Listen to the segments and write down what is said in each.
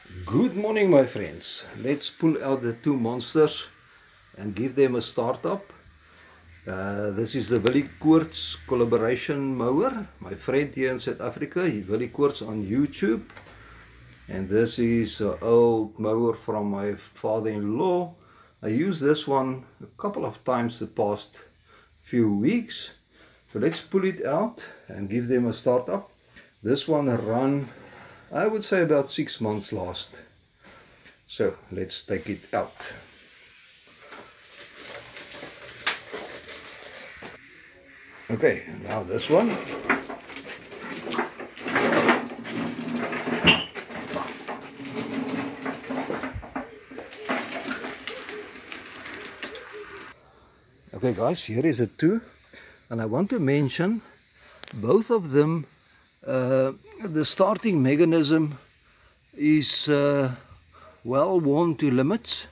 Good morning, my friends. Let's pull out the two monsters and give them a start up. This is the Willie Koorts collaboration mower. My friend here in South Africa, Willie Koorts on YouTube. And this is an old mower from my father-in-law. I used this one a couple of times the past few weeks. So let's pull it out and give them a start up. This one ran, I would say, about 6 months last. So let's take it out. Okay, now this one. Okay guys, here is it two. And I want to mention both of them, the starting mechanism is well worn to limits.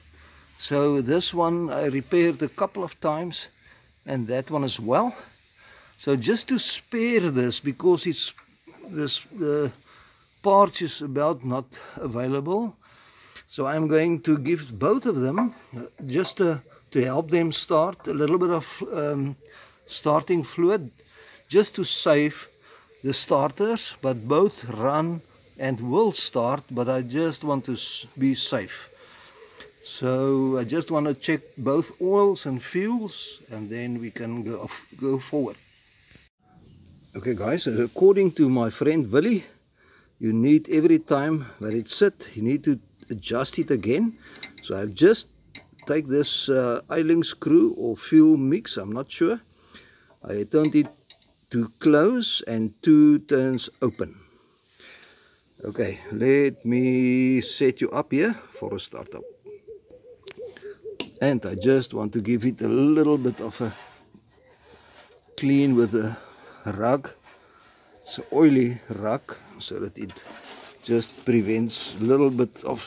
So this one I repaired a couple of times, and that one as well. So just to spare this, because the parts is about not available, so I'm going to give both of them just to help them start, a little bit of starting fluid, just to save the starters. But both run and will start, but I just want to be safe. So I just want to check both oils and fuels, and then we can go forward. Okay guys, according to my friend Willie, you need every time that it sits, you need to adjust it again. So I've just take this Eiling screw or fuel mix, I'm not sure. I turned it to close and 2 turns open. Okay, let me set you up here for a startup. And I just want to give it a little bit of a clean with a rug. It's an oily rug, so that it just prevents a little bit of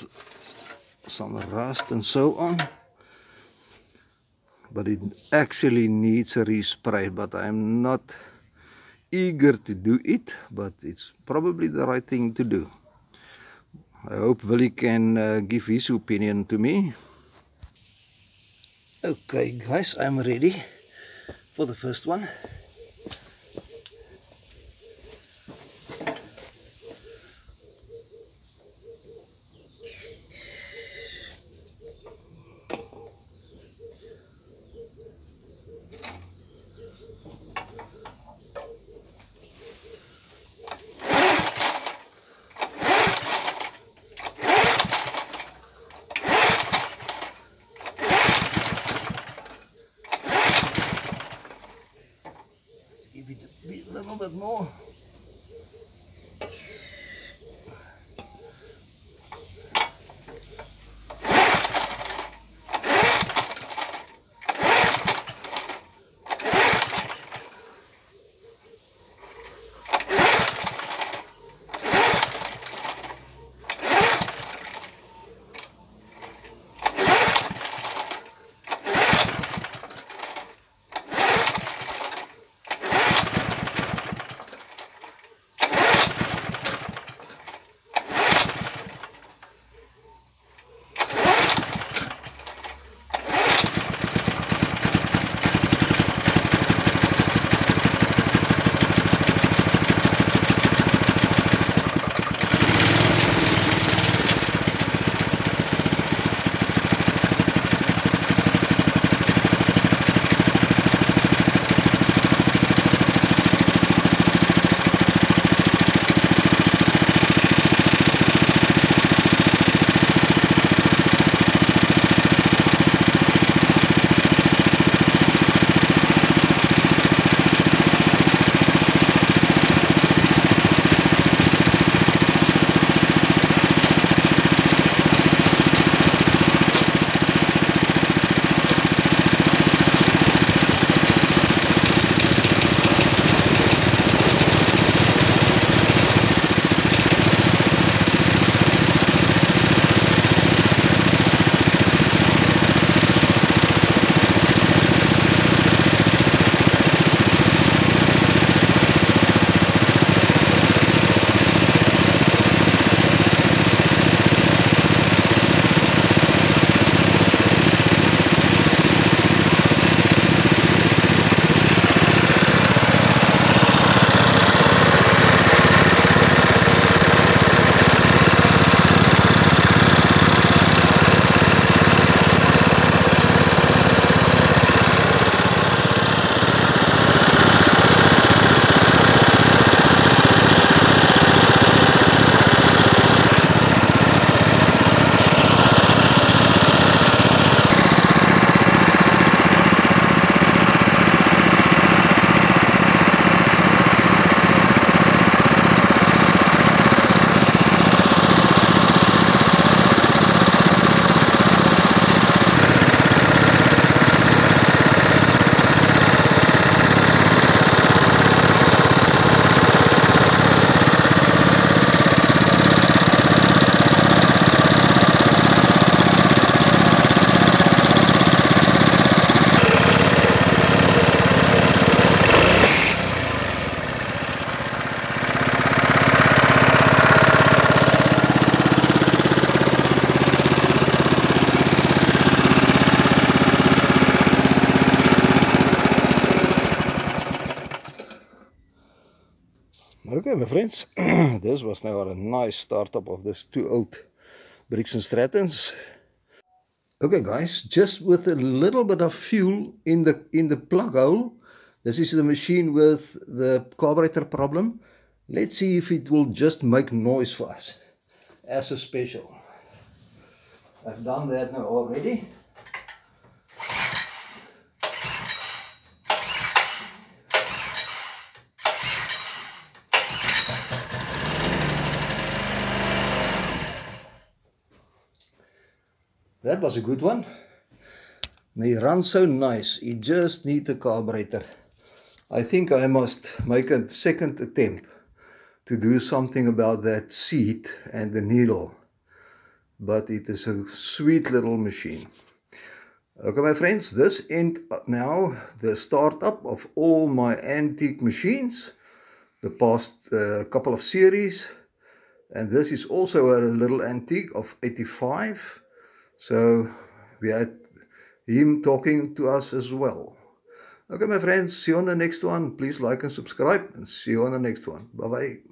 some rust and so on. But it actually needs a respray, but I'm not eager to do it, but it's probably the right thing to do. I hope Willie can give his opinion to me. Okay guys, I'm ready for the first one. Give it a little bit more. Okay, my friends, this was now a nice startup of this 2 old Briggs & Strattons. Okay guys, just with a little bit of fuel in the plug hole. This is the machine with the carburetor problem. Let's see if it will just make noise for us as a special. I've done that now already. That was a good one. They run so nice. You just need the carburetor. I think I must make a second attempt to do something about that seat and the needle. But it is a sweet little machine. Okay, my friends, this ends now the startup of all my antique machines, the past couple of series. And this is also a little antique of 85. So we had him talking to us as well. Okay, my friends, see you on the next one. Please like and subscribe, and see you on the next one. Bye-bye.